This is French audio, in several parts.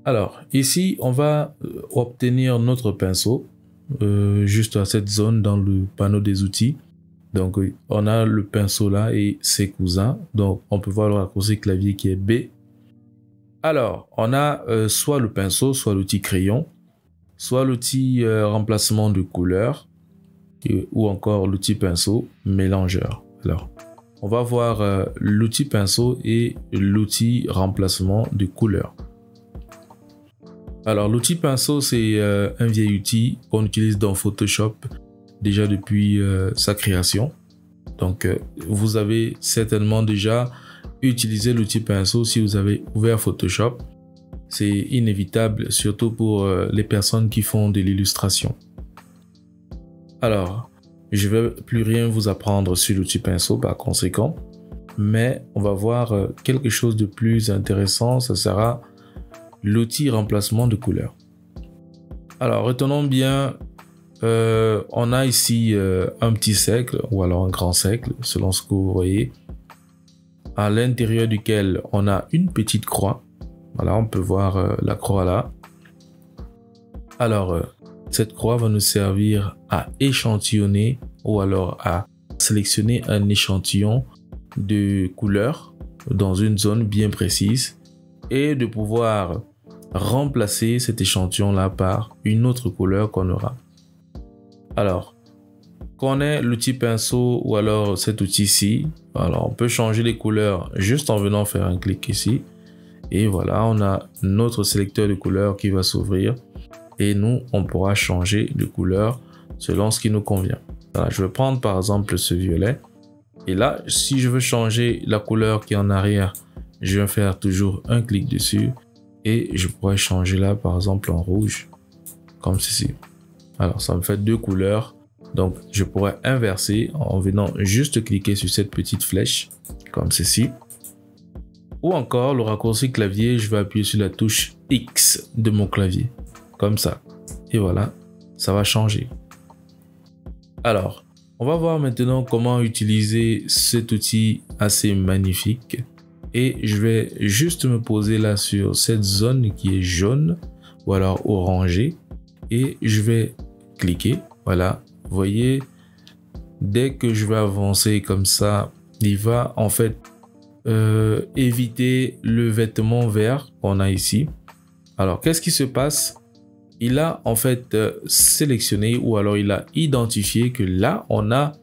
Alors, ici, on va obtenir notre pinceau juste à cette zone dans le panneau des outils. Donc, on a le pinceau là et ses cousins. Donc, on peut voir le raccourci clavier qui est B. Alors, on a soit le pinceau, soit l'outil crayon, soit l'outil remplacement de couleur, ou encore l'outil pinceau mélangeur. Alors, on va voir l'outil pinceau et l'outil remplacement de couleur. Alors, l'outil pinceau, c'est un vieil outil qu'on utilise dans Photoshop déjà depuis sa création. Donc, vous avez certainement déjà utilisé l'outil pinceau si vous avez ouvert Photoshop. C'est inévitable, surtout pour les personnes qui font de l'illustration. Alors, je ne vais plus rien vous apprendre sur l'outil pinceau par conséquent, mais on va voir quelque chose de plus intéressant, ça sera l'outil remplacement de couleur. Alors, retenons bien, on a ici un petit cercle ou alors un grand cercle, selon ce que vous voyez, à l'intérieur duquel on a une petite croix. Voilà, on peut voir la croix là. Alors, cette croix va nous servir à échantillonner ou alors à sélectionner un échantillon de couleurs dans une zone bien précise et de pouvoir remplacer cet échantillon-là par une autre couleur qu'on aura. Alors, qu'on ait l'outil pinceau ou alors cet outil-ci, alors on peut changer les couleurs juste en venant faire un clic ici. Et voilà, on a notre sélecteur de couleurs qui va s'ouvrir et nous, on pourra changer de couleur selon ce qui nous convient. Voilà, je vais prendre par exemple ce violet. Et là, si je veux changer la couleur qui est en arrière, je vais faire toujours un clic dessus et je pourrais changer là par exemple en rouge, comme ceci. Alors, ça me fait deux couleurs. Donc, je pourrais inverser en venant juste cliquer sur cette petite flèche, comme ceci. Ou encore, le raccourci clavier, je vais appuyer sur la touche X de mon clavier, comme ça. Et voilà, ça va changer. Alors, on va voir maintenant comment utiliser cet outil assez magnifique. Et je vais juste me poser là sur cette zone qui est jaune ou alors orangée. Et je vais cliquer. Voilà, vous voyez, dès que je vais avancer comme ça, il va en fait éviter le vêtement vert qu'on a ici. Alors, qu'est-ce qui se passe? Il a en fait sélectionné ou alors il a identifié que là, on a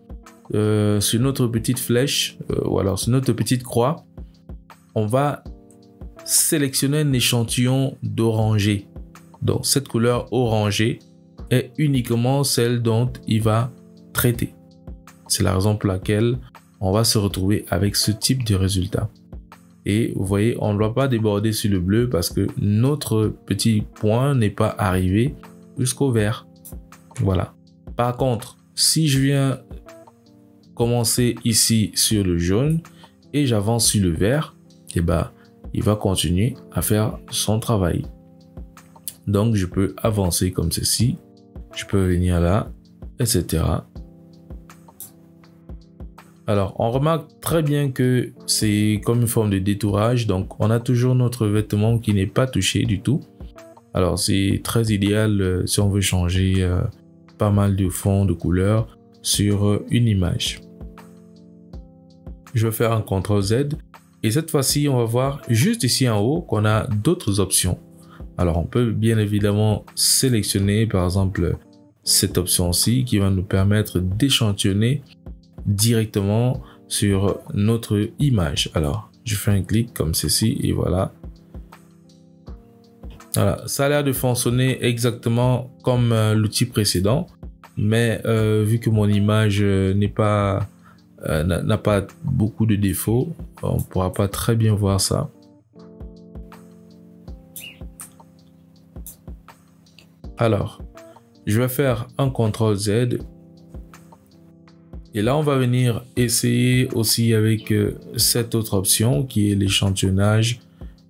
sur notre petite flèche ou alors sur notre petite croix, on va sélectionner un échantillon d'orangé. Donc, cette couleur orangée est uniquement celle dont il va traiter. C'est la raison pour laquelle on va se retrouver avec ce type de résultat. Et vous voyez, on ne doit pas déborder sur le bleu parce que notre petit point n'est pas arrivé jusqu'au vert. Voilà. Par contre, si je viens commencer ici sur le jaune et j'avance sur le vert, eh ben, il va continuer à faire son travail. Donc, je peux avancer comme ceci. Je peux venir là, etc. Alors, on remarque très bien que c'est comme une forme de détourage. Donc, on a toujours notre vêtement qui n'est pas touché du tout. Alors, c'est très idéal si on veut changer pas mal de fonds de couleurs sur une image. Je vais faire un CTRL Z. Et cette fois-ci, on va voir juste ici en haut qu'on a d'autres options. Alors, on peut bien évidemment sélectionner, par exemple, cette option-ci qui va nous permettre d'échantillonner directement sur notre image. Alors, je fais un clic comme ceci et voilà. Voilà, ça a l'air de fonctionner exactement comme l'outil précédent, mais vu que mon image n'a pas beaucoup de défauts, on ne pourra pas très bien voir ça. Alors, je vais faire un CTRL Z. Et là, on va venir essayer aussi avec cette autre option qui est l'échantillonnage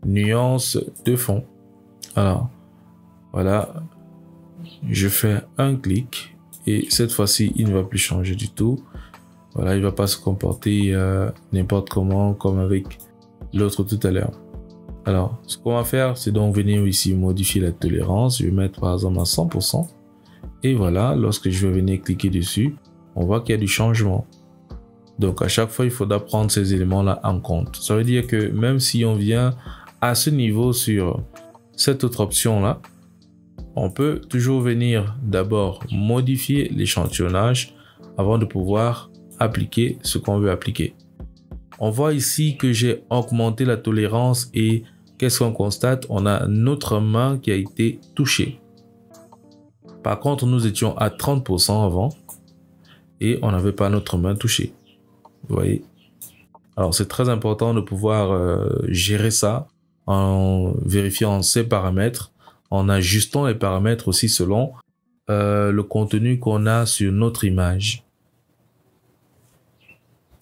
nuance de fond. Alors, voilà, je fais un clic et cette fois-ci, il ne va plus changer du tout. Voilà, il ne va pas se comporter n'importe comment comme avec l'autre tout à l'heure. Alors, ce qu'on va faire, c'est donc venir ici modifier la tolérance. Je vais mettre par exemple à 100%. Et voilà, lorsque je vais venir cliquer dessus, on voit qu'il y a du changement. Donc, à chaque fois, il faudra prendre ces éléments-là en compte. Ça veut dire que même si on vient à ce niveau sur cette autre option-là, on peut toujours venir d'abord modifier l'échantillonnage avant de pouvoir appliquer ce qu'on veut appliquer. On voit ici que j'ai augmenté la tolérance et qu'est-ce qu'on constate? On a notre main qui a été touchée. Par contre, nous étions à 30% avant et on n'avait pas notre main touchée. Vous voyez? Alors, c'est très important de pouvoir gérer ça en vérifiant ces paramètres, en ajustant les paramètres aussi selon le contenu qu'on a sur notre image.